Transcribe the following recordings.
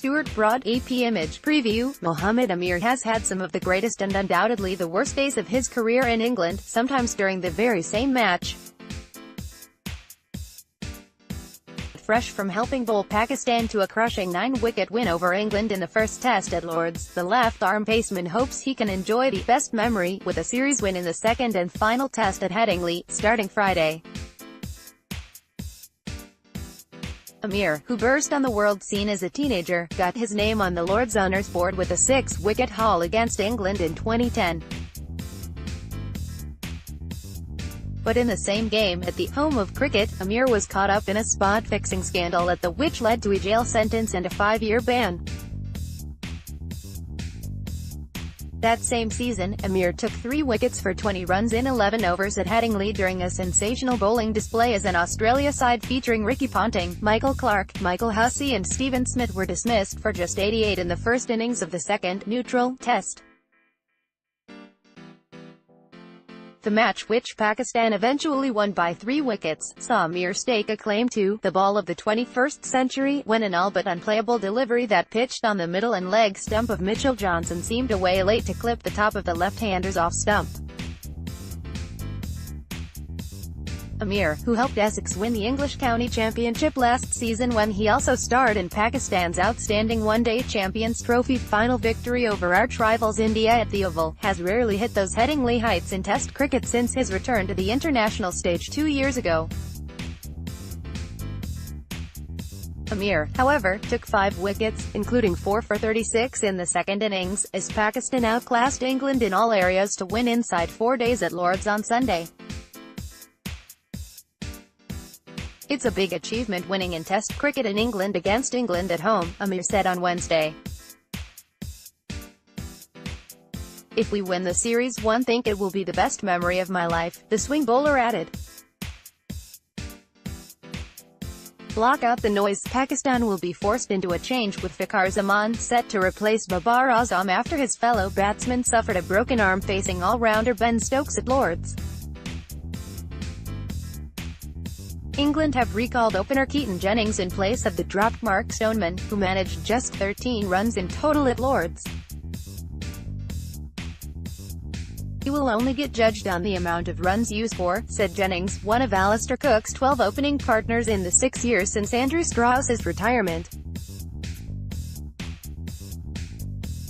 Stuart Broad, AP Image Preview. Mohammad Amir has had some of the greatest and undoubtedly the worst days of his career in England, sometimes during the very same match. Fresh from helping bowl Pakistan to a crushing 9-wicket win over England in the first test at Lords, the left-arm paceman hopes he can enjoy the best memory, with a series win in the second and final test at Headingley, starting Friday. Amir, who burst on the world scene as a teenager, got his name on the Lords honours board with a 6-wicket haul against England in 2010. But in the same game, at the home of cricket, Amir was caught up in a spot-fixing scandal which led to a jail sentence and a 5-year ban. That same season, Amir took 3 wickets for 20 runs in 11 overs at Headingley during a sensational bowling display as an Australia side featuring Ricky Ponting, Michael Clarke, Michael Hussey and Stephen Smith were dismissed for just 88 in the first innings of the second, neutral, test. The match, which Pakistan eventually won by 3 wickets, saw Amir stake a claim to the ball of the 21st century, when an all but unplayable delivery that pitched on the middle and leg stump of Mitchell Johnson seemed a way late to clip the top of the left-hander's off-stump. Amir, who helped Essex win the English County Championship last season when he also starred in Pakistan's outstanding one-day Champions Trophy final victory over arch rivals India at the Oval, has rarely hit those Headingley heights in Test cricket since his return to the international stage 2 years ago. Amir, however, took 5 wickets, including 4 for 36 in the second innings, as Pakistan outclassed England in all areas to win inside 4 days at Lords on Sunday. "It's a big achievement winning in Test cricket in England against England at home," Amir said on Wednesday. "If we win the series, I think it will be the best memory of my life," the swing bowler added. Block out the noise. Pakistan will be forced into a change with Fakhar Zaman set to replace Babar Azam after his fellow batsman suffered a broken arm facing all-rounder Ben Stokes at Lords. England have recalled opener Keaton Jennings in place of the dropped Mark Stoneman, who managed just 13 runs in total at Lords. "He will only get judged on the amount of runs used for," said Jennings, one of Alistair Cook's 12 opening partners in the 6 years since Andrew Strauss's retirement.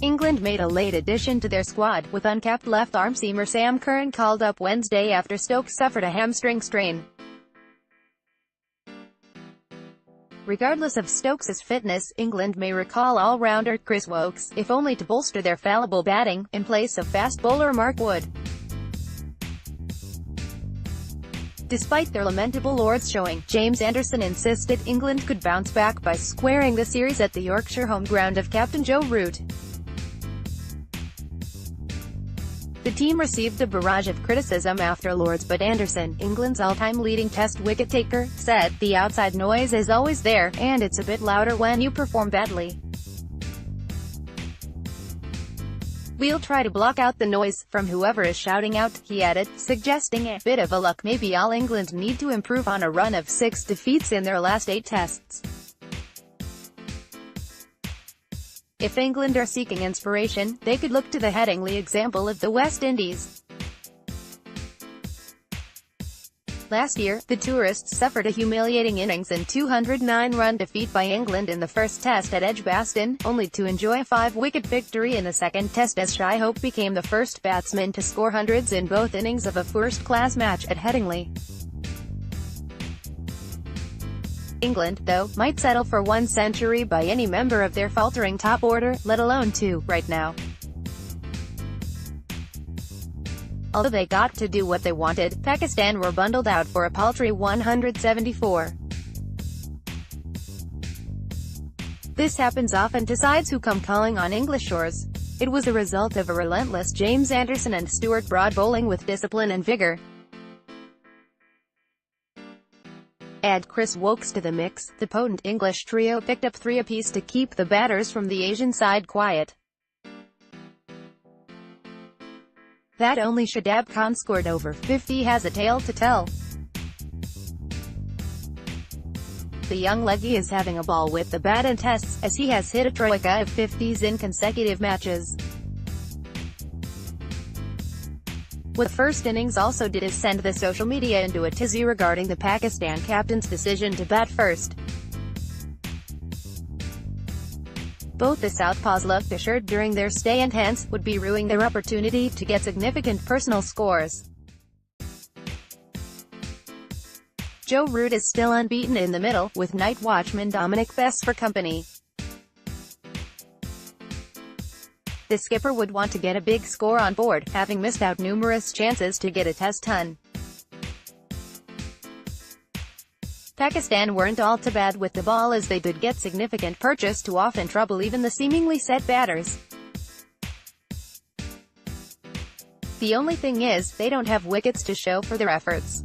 England made a late addition to their squad, with uncapped left-arm seamer Sam Curran called up Wednesday after Stokes suffered a hamstring strain. Regardless of Stokes' fitness, England may recall all-rounder Chris Woakes, if only to bolster their fallible batting, in place of fast bowler Mark Wood. Despite their lamentable Lords showing, James Anderson insisted England could bounce back by squaring the series at the Yorkshire home ground of captain Joe Root. The team received a barrage of criticism after Lords, but Anderson, England's all-time leading Test wicket-taker, said, "The outside noise is always there, and it's a bit louder when you perform badly. We'll try to block out the noise from whoever is shouting out," he added, suggesting a bit of a luck may be all England need to improve on a run of 6 defeats in their last 8 tests. If England are seeking inspiration, they could look to the Headingley example of the West Indies. Last year, the tourists suffered a humiliating innings and 209-run defeat by England in the first test at Edgbaston, only to enjoy a 5-wicket victory in the second test as Shai Hope became the first batsman to score hundreds in both innings of a first-class match at Headingley. England, though, might settle for 1 century by any member of their faltering top order, let alone 2, right now. Although they got to do what they wanted, Pakistan were bundled out for a paltry 174. This happens often to sides who come calling on English shores. It was a result of a relentless James Anderson and Stuart Broad bowling with discipline and vigour. Add Chris Woakes to the mix, the potent English trio picked up 3 apiece to keep the batters from the Asian side quiet. That only Shadab Khan scored over 50 has a tale to tell. The young leggy is having a ball with the bat in tests, as he has hit a troika of 50s in consecutive matches. What the first innings also did is send the social media into a tizzy regarding the Pakistan captain's decision to bat first. Both the Southpaws looked assured during their stay and hence would be ruining their opportunity to get significant personal scores. Joe Root is still unbeaten in the middle, with night watchman Dominic Bess for company. The skipper would want to get a big score on board, having missed out numerous chances to get a test ton. Pakistan weren't all too bad with the ball, as they did get significant purchase to often trouble even the seemingly set batters. The only thing is, they don't have wickets to show for their efforts.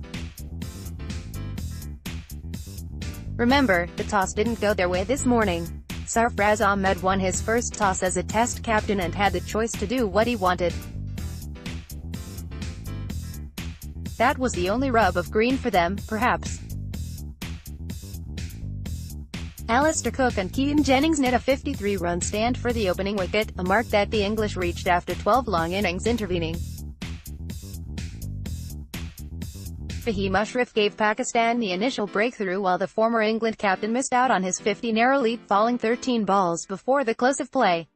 Remember, the toss didn't go their way this morning. Sarfraz Ahmed won his first toss as a test captain and had the choice to do what he wanted. That was the only rub of green for them, perhaps. Alistair Cook and Keane Jennings knit a 53-run stand for the opening wicket, a mark that the English reached after 12 long innings intervening. Fahim Ashraf gave Pakistan the initial breakthrough, while the former England captain missed out on his 50 narrow lead, falling 13 balls before the close of play.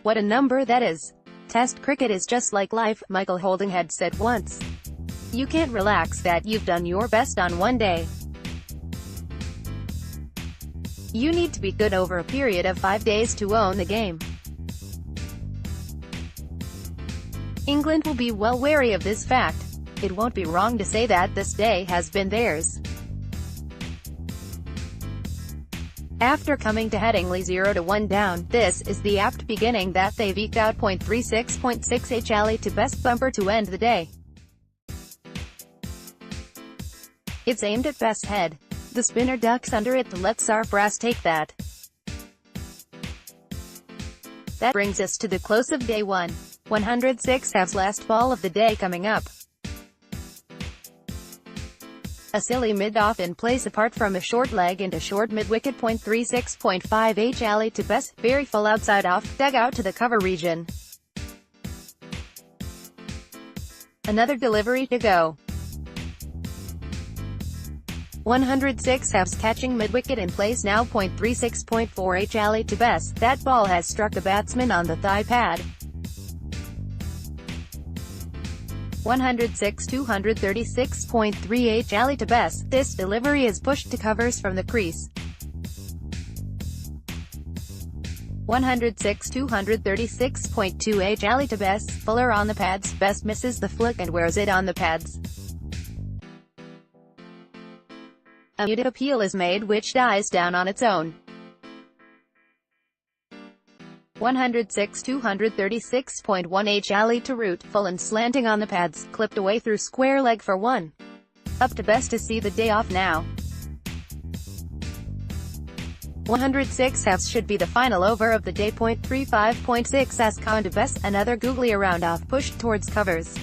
What a number that is. Test cricket is just like life, Michael Holdinghead said once. You can't relax that you've done your best on one day. You need to be good over a period of 5 days to own the game. England will be well wary of this fact. It won't be wrong to say that this day has been theirs. After coming to Headingley 0-1 down, this is the apt beginning that they've eked out. .36.6 Ali to best bumper to end the day. It's aimed at Bess' head. The spinner ducks under it to let Sarfraz take that. That brings us to the close of day 1. 106 halves, last ball of the day coming up. A silly mid-off in place apart from a short leg into short mid-wicket. .36.5 Ali to Bess, very full outside off, dug out to the cover region. Another delivery to go. 106 halves, catching mid-wicket in place now. .36.4 Ali to Bess, that ball has struck the batsman on the thigh pad. 106 236.3 Ali to Bess, this delivery is pushed to covers from the crease. 106 236.2 Ali to Bess, fuller on the pads, Bess misses the flick and wears it on the pads. A muted appeal is made which dies down on its own. 106 236.1 Ali to Root, full and slanting on the pads, clipped away through square leg for one. Up to Bess to see the day off now. 106 halves should be the final over of the day. .35.6 as Khan to Bess, another googly around off pushed towards covers.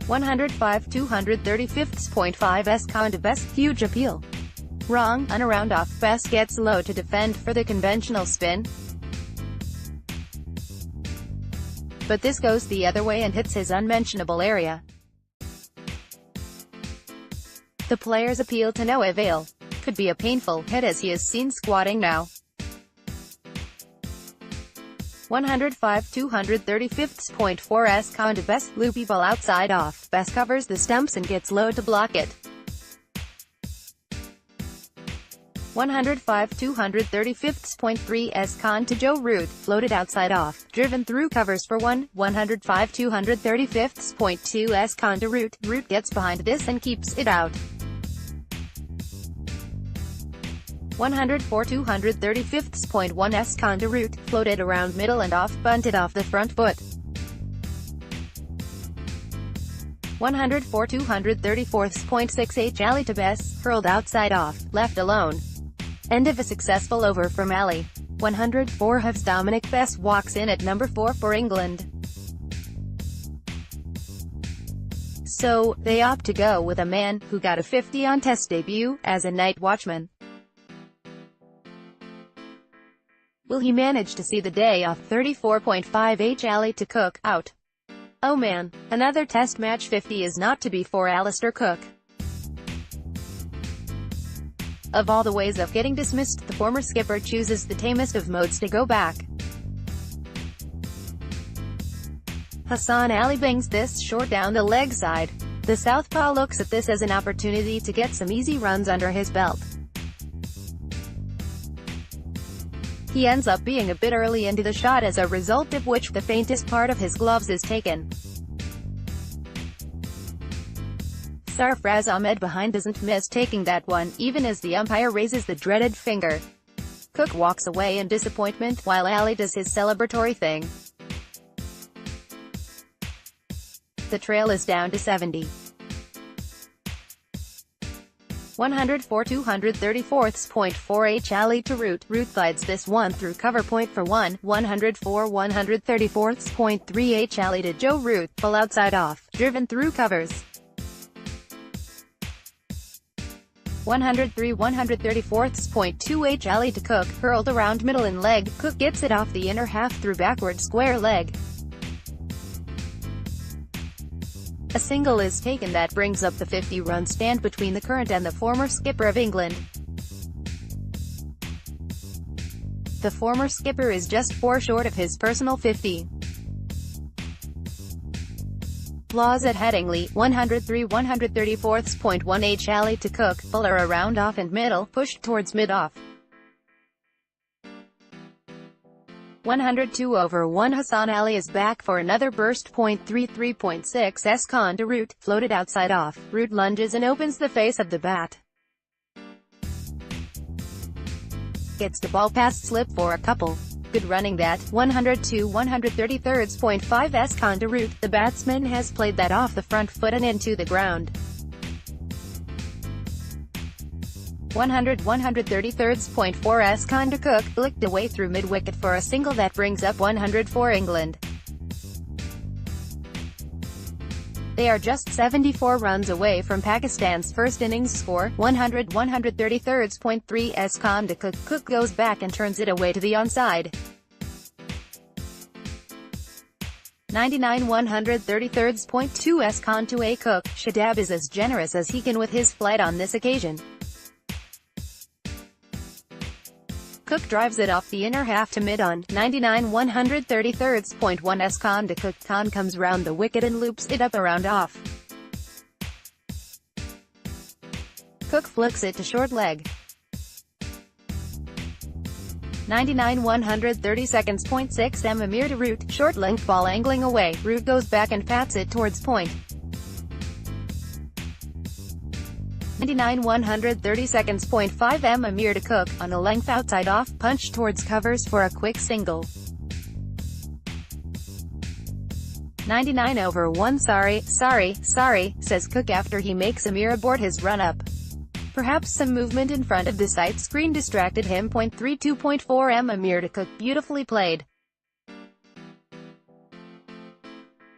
105 235.5 S Khan to Bess, huge appeal. Wrong, on a round off, Bess gets low to defend for the conventional spin. But this goes the other way and hits his unmentionable area. The player's appeal to no avail. Could be a painful hit as he is seen squatting now. 105 235.4 S Khan to Bess, loopy ball outside off, Bess covers the stumps and gets low to block it. 105 235.3 S Khan to Joe Root, floated outside off, driven through covers for one. 105 235.2 S Khan to Root, Root gets behind this and keeps it out. 104 235.1 S Khan to Root, floated around middle and off, bunted off the front foot. 104 234.6 Ali to Bess, hurled outside off, left alone. End of a successful over from Ali. 104 halves, Dominic Bess walks in at number 4 for England. So, they opt to go with a man who got a 50 on Test debut, as a night watchman. Will he manage to see the day off? 34.5 Ali to Cook, out. Oh man, another Test match 50 is not to be for Alistair Cook. Of all the ways of getting dismissed, the former skipper chooses the tamest of modes to go back. Hassan Ali bangs this short down the leg side. The southpaw looks at this as an opportunity to get some easy runs under his belt. He ends up being a bit early into the shot, as a result of which the faintest part of his gloves is taken. Sarfraz Ahmed behind doesn't miss taking that one, even as the umpire raises the dreaded finger. Cook walks away in disappointment, while Ali does his celebratory thing. The trail is down to 70. 104 234.4 Ali to Root. Root glides this one through cover point for 104 134.3 Ali to Joe Root, full outside off, driven through covers. 103 134.2 Ali to Cook, hurled around middle and leg. Cook gets it off the inner half through backward square leg. A single is taken that brings up the 50-run stand between the current and the former skipper of England. The former skipper is just 4 short of his personal 50. Flaws at Headingley, 103 134.1 Ali to Cook, fuller around off and middle, pushed towards mid-off. 102 over 1 Hassan Ali is back for another burst. 33.6 Con to Root, floated outside off. Root lunges and opens the face of the bat. Gets the ball past slip for a couple. Good running that. 102 133.5 Con to Root. The batsman has played that off the front foot and into the ground. 100 133.4 Con to Cook, flicked away through mid-wicket for a single that brings up 100 for England. They are just 74 runs away from Pakistan's first innings score. 100 133.3 Con to Cook. Cook goes back and turns it away to the onside. 99 133.2 Con to A Cook. Shadab is as generous as he can with his flight on this occasion. Cook drives it off the inner half to mid-on. 99 133.1 Con to Cook. Con comes round the wicket and loops it up around off. Cook flicks it to short leg. 99 132.6 Amir to Root. Short length ball angling away. Root goes back and pats it towards point. 99 132.5 Amir to Cook, on a length outside off, punch towards covers for a quick single. 99 over 1 sorry, says Cook after he makes Amir abort his run-up. Perhaps some movement in front of the sight screen distracted him. 32.4 Amir to Cook, beautifully played.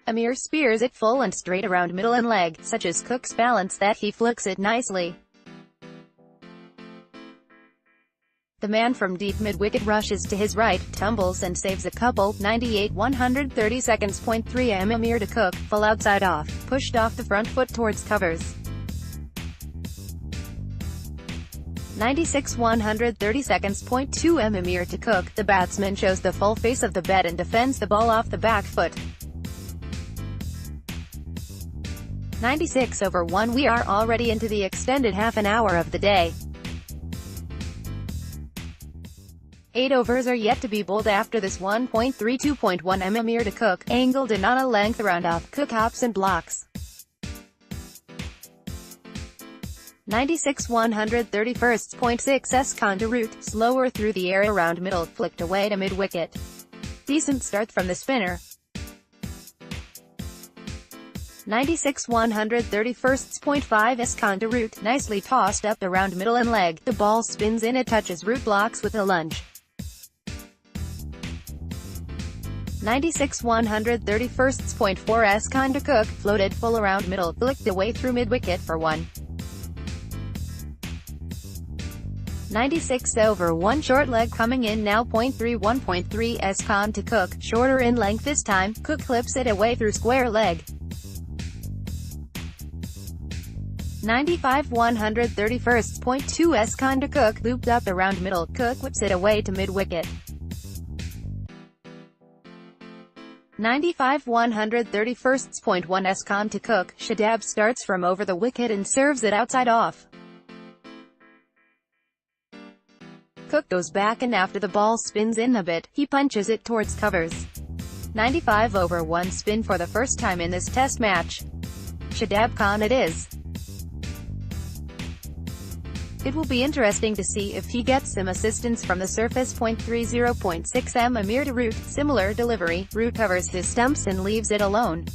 Amir spears it full and straight around middle and leg, such as Cook's balance that he flicks it nicely. The man from deep mid-wicket rushes to his right, tumbles and saves a couple. 98 132.3 Amir to Cook, full outside off, pushed off the front foot towards covers. 96 132.2 Amir to Cook, the batsman shows the full face of the bat and defends the ball off the back foot. 96 over 1 We are already into the extended half an hour of the day. 8 overs are yet to be bowled after this. 1.32.1 Amir to Cook, angled and on a length around off. Cook hops and blocks. 96 131.6 Con to Root, slower through the air around middle, flicked away to mid-wicket. Decent start from the spinner. 96 131.5 Con to Root, nicely tossed up around middle and leg. The ball spins in, it touches Root, blocks with a lunge. 96 131st.4 S-Con to Cook, floated full around middle, flicked away through mid-wicket for 1. 96 over 1 short leg coming in now. 1.3 S-Con to Cook, shorter in length this time, Cook clips it away through square leg. 95 131st.2 S-Con to Cook, looped up around middle, Cook whips it away to mid-wicket. 95 131st.1 S-Con to Cook, Shadab starts from over the wicket and serves it outside off. Cook goes back and after the ball spins in a bit, he punches it towards covers. 95 over 1 spin for the first time in this test match. Shadab Khan it is. It will be interesting to see if he gets some assistance from the surface. 30.6 Amir to Root, similar delivery, Root covers his stumps and leaves it alone.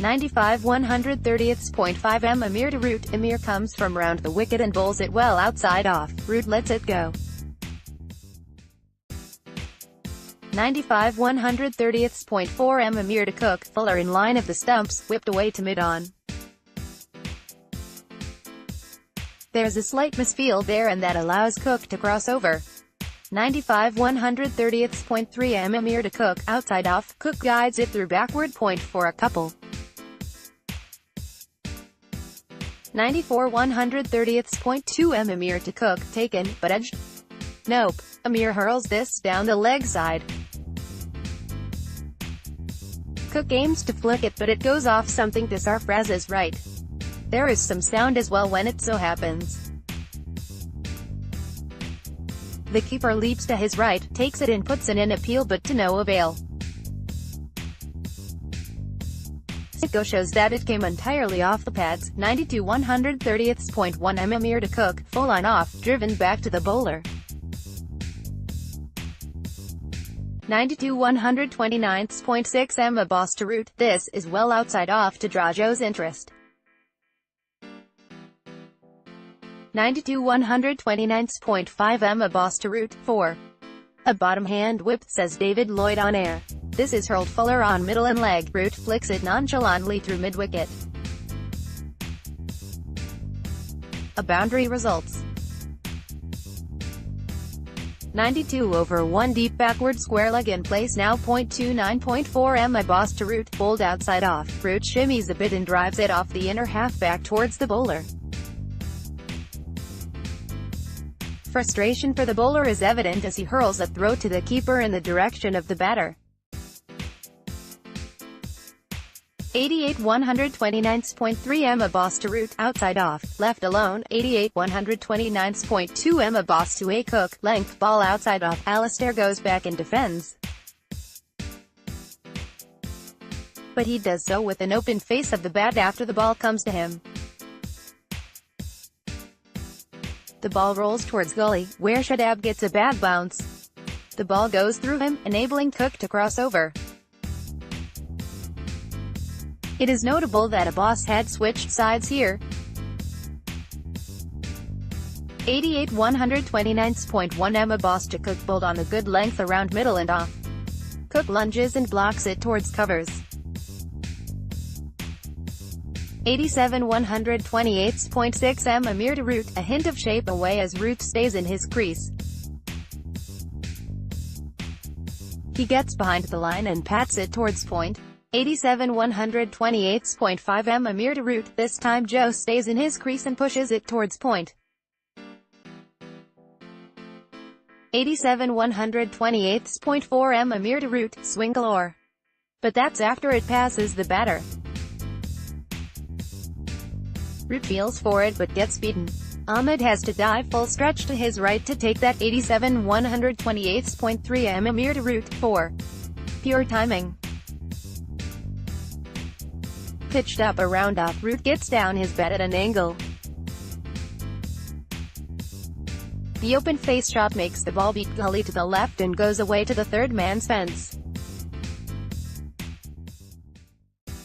95 130th.5 Amir to Root, Amir comes from round the wicket and bowls it well outside off, Root lets it go. 95 130th.4 Amir to Cook, fuller in line of the stumps, whipped away to mid-on. There's a slight misfield there and that allows Cook to cross over. 95 130th.3 Amir to Cook, outside off, Cook guides it through backward point for a couple. 94 130th.2 Amir to Cook, taken, but edged. Nope. Amir hurls this down the leg side. Cook aims to flick it but it goes off something to Sarfraz's right. There is some sound as well when it so happens. The keeper leaps to his right, takes it and puts it in appeal but to no avail. Sicko shows that it came entirely off the pads. 92 130th.1 Amir to Cook, full line off, driven back to the bowler. 92 129th.6 Abbas to Root, this is well outside off to draw Joe's interest. 92 129th.5 Abbas to Root, 4. A bottom hand whip, says David Lloyd on air. This is hurled fuller on middle and leg, Root flicks it nonchalantly through mid-wicket. A boundary results. 92 over 1 deep backward square leg in place now. 29.4 Abbas to Root, bowled outside off, Root shimmies a bit and drives it off the inner half back towards the bowler. Frustration for the bowler is evident as he hurls a throw to the keeper in the direction of the batter. 88 129th.3 Abbas to Root, outside off, left alone. 88 129th.2 Abbas to A Cook, length ball outside off, Alistair goes back and defends. But he does so with an open face of the bat after the ball comes to him. The ball rolls towards gully, where Shadab gets a bad bounce. The ball goes through him, enabling Cook to cross over. It is notable that Abbas had switched sides here. 88 129th.1 Abbas to Cook, bowled on the good length around middle and off. Cook lunges and blocks it towards covers. 87 128th.6 Amir to Root, a hint of shape away as Root stays in his crease. He gets behind the line and pats it towards point. 87 128th.5 Amir to Root, this time Joe stays in his crease and pushes it towards point. 87 128th.4 Amir to Root, swing galore. But that's after it passes the batter. Root feels for it but gets beaten. Ahmed has to dive full stretch to his right to take that. 87 128th.3 Amir to Root, 4. Pure timing. Pitched up around off, Root gets down his bat at an angle. The open face shot makes the ball beat gully to the left and goes away to the third man's fence.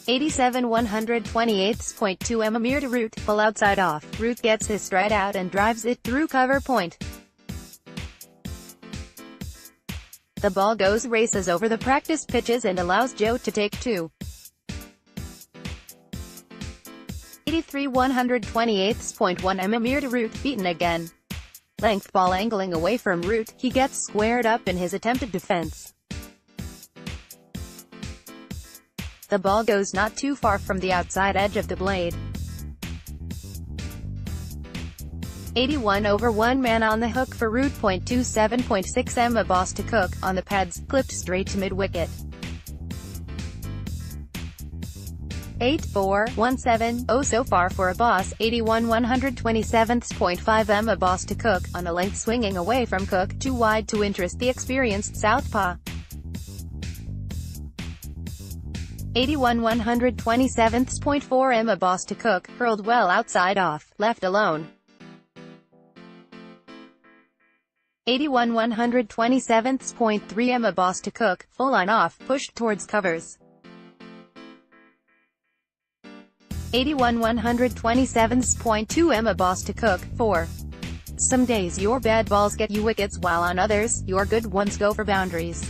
87 128th.2 Amir to Root, full outside off, Root gets his stride out and drives it through cover point. The ball races over the practice pitches and allows Joe to take two. 83 128.1 Amir to Root, beaten again. Length ball angling away from Root, he gets squared up in his attempted defense. The ball goes not too far from the outside edge of the blade. 81 over one man on the hook for Root. 27.6 a boss to Cook, on the pads, clipped straight to mid-wicket. 8-4-1-7-0 so far for a boss. 81 127.5 a boss to Cook, on a length swinging away from Cook, too wide to interest the experienced southpaw. 81 127.4 a boss to Cook, hurled well outside off, left alone. 81 127.3 a boss to Cook, full line off, pushed towards covers. 81 127.2 a boss to Cook, 4. Some days your bad balls get you wickets while on others, your good ones go for boundaries.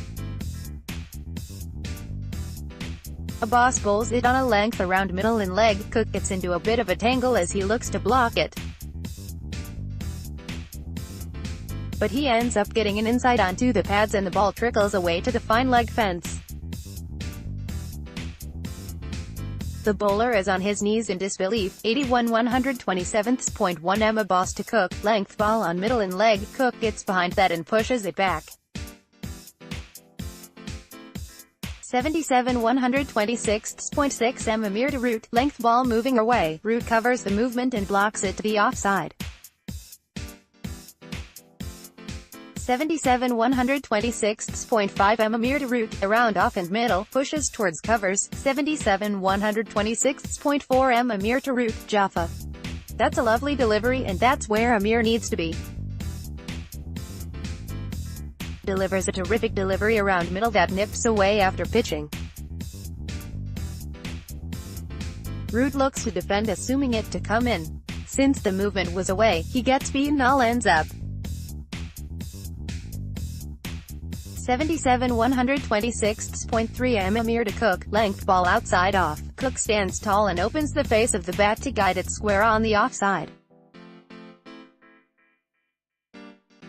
A boss bowls it on a length around middle and leg. Cook gets into a bit of a tangle as he looks to block it, but he ends up getting an inside onto the pads and the ball trickles away to the fine leg fence. The bowler is on his knees in disbelief. 81 127.1 a boss to Cook, length ball on middle and leg. Cook gets behind that and pushes it back. 77 126.6 Amir to Root, length ball moving away. Root covers the movement and blocks it to the offside. 77 126.5 Amir to Root, around off and middle, pushes towards covers. 77 126.4 Amir to Root, Jaffa. That's a lovely delivery and that's where Amir needs to be. Delivers a terrific delivery around middle that nips away after pitching. Root looks to defend, assuming it to come in. Since the movement was away, he gets beaten all ends up. 77 126.3 Amir to Cook, length ball outside off. Cook stands tall and opens the face of the bat to guide it square on the offside.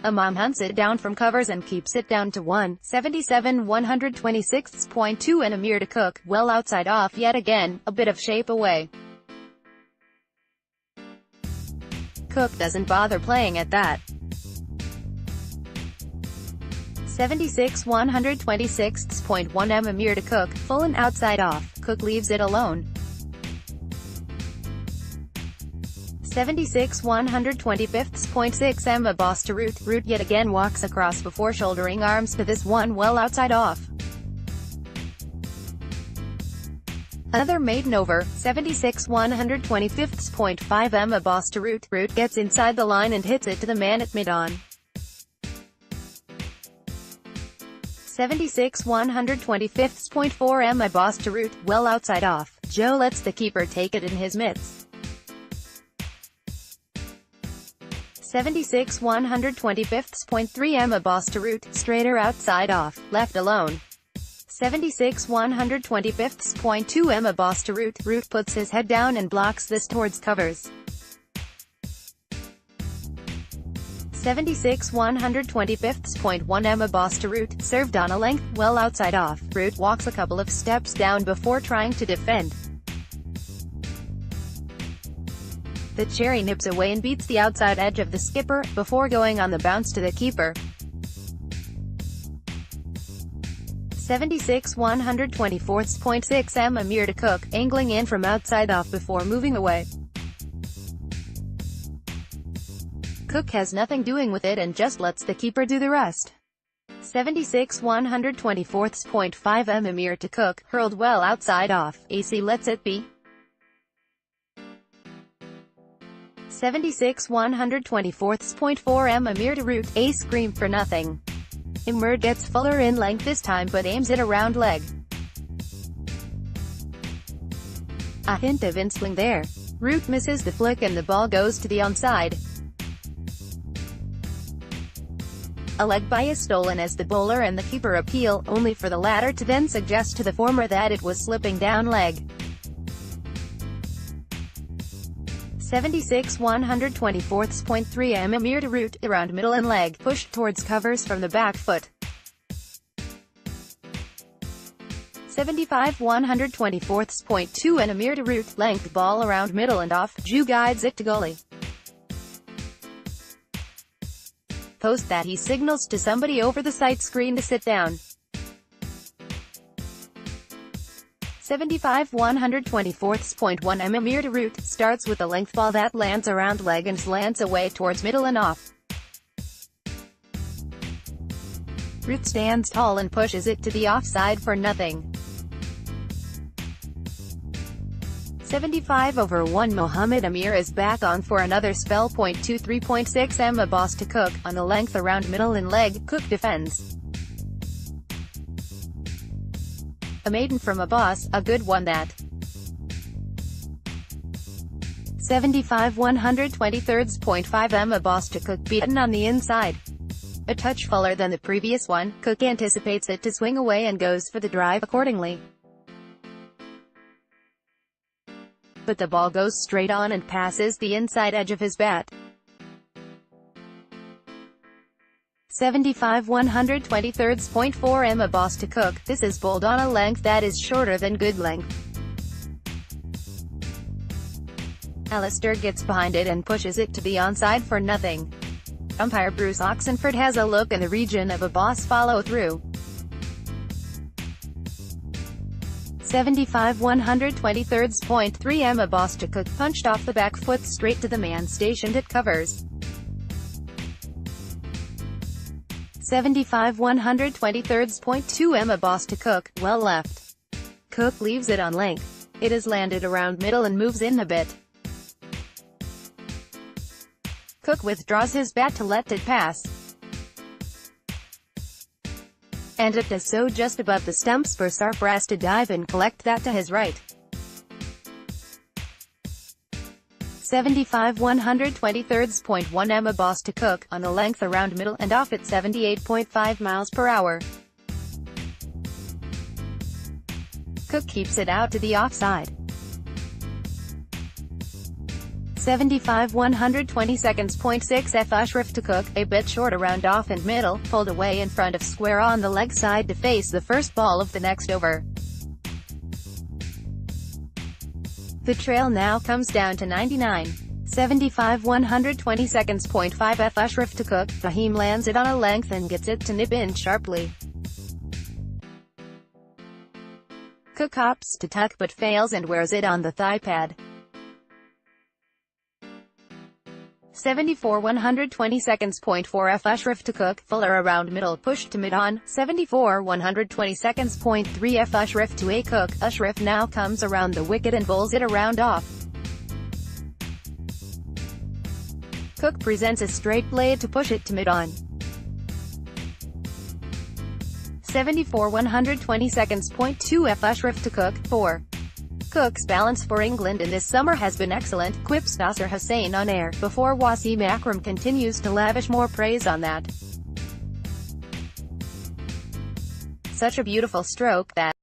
Imam hunts it down from covers and keeps it down to 1. 77 126.2 Amir to Cook, well outside off yet again, a bit of shape away. Cook doesn't bother playing at that. 76 126.1 Amir to Cook, full and outside off. Cook leaves it alone. 76 125.6 a boss to Root. Root yet again walks across before shouldering arms to this one well outside off. Another maiden over. 76 125.5 a boss to Root. Root gets inside the line and hits it to the man at mid-on. 76 125.4 a boss to Root, well outside off. Joe lets the keeper take it in his mitts. 76 125.3 a boss to Root, straighter outside off, left alone. 76 125.2 a boss to Root. Root puts his head down and blocks this towards covers. 76 125.1 a boss to Root, served on a length, well outside off. Root walks a couple of steps down before trying to defend. The cherry nips away and beats the outside edge of the skipper, before going on the bounce to the keeper. 76 124.6 Amir to Cook, angling in from outside off before moving away. Cook has nothing doing with it and just lets the keeper do the rest. 76 124.5 Amir to Cook, hurled well outside off. AC lets it be. 76 124.4 Amir to Root, a scream for nothing. Amir gets fuller in length this time but aims it around leg. A hint of in-swing there. Root misses the flick and the ball goes to the onside. A leg bye is stolen as the bowler and the keeper appeal, only for the latter to then suggest to the former that it was slipping down leg. 76 124.3 Amir to root, around middle and leg, pushed towards covers from the back foot. 75 124.2 Amir to root, length ball around middle and off, Ju guides it to goalie. Post that he signals to somebody over the sight screen to sit down. 75 124.1 Amir to root, starts with a length ball that lands around leg and slants away towards middle and off. Root stands tall and pushes it to the offside for nothing. 75/1 Mohammad Amir is back on for another spell. 23.6 a boss to Cook, on the length around middle and leg, Cook defends. A maiden from a boss, a good one that. 75 123.5 a boss to Cook, beaten on the inside. A touch fuller than the previous one, Cook anticipates it to swing away and goes for the drive accordingly. But the ball goes straight on and passes the inside edge of his bat. 75 123.4 a boss to Cook, this is bowled on a length that is shorter than good length. Alistair gets behind it and pushes it to the onside for nothing. Umpire Bruce Oxenford has a look in the region of a boss follow-through. 75 123.3 a boss to Cook, punched off the back foot straight to the man stationed at covers. 75 123.2 a boss to Cook, well left. Cook leaves it on length. It is landed around middle and moves in a bit. Cook withdraws his bat to let it pass. And it does so just above the stumps for Sarfraz to dive and collect that to his right. 75 123.1 a boss to Cook, on a length around middle and off at 78.5 miles per hour. Cook keeps it out to the offside. 75 122.6 Ashraf to Cook, a bit short around off and middle, pulled away in front of square on the leg side to face the first ball of the next over. The trail now comes down to 99. 75 122.5 Ashraf to Cook, Fahim lands it on a length and gets it to nip in sharply. Cook hops to tuck but fails and wears it on the thigh pad. 74 122.4 Ashraf to Cook, fuller around middle, pushed to mid-on. 74 122.3 Ashraf to a Cook, Ashraf now comes around the wicket and bowls it around off. Cook presents a straight blade to push it to mid-on. 74 122.2 Ashraf to Cook, 4. Cook's balance for England in this summer has been excellent, quips Nasser Hussain on air, before Wasim Akram continues to lavish more praise on that. Such a beautiful stroke that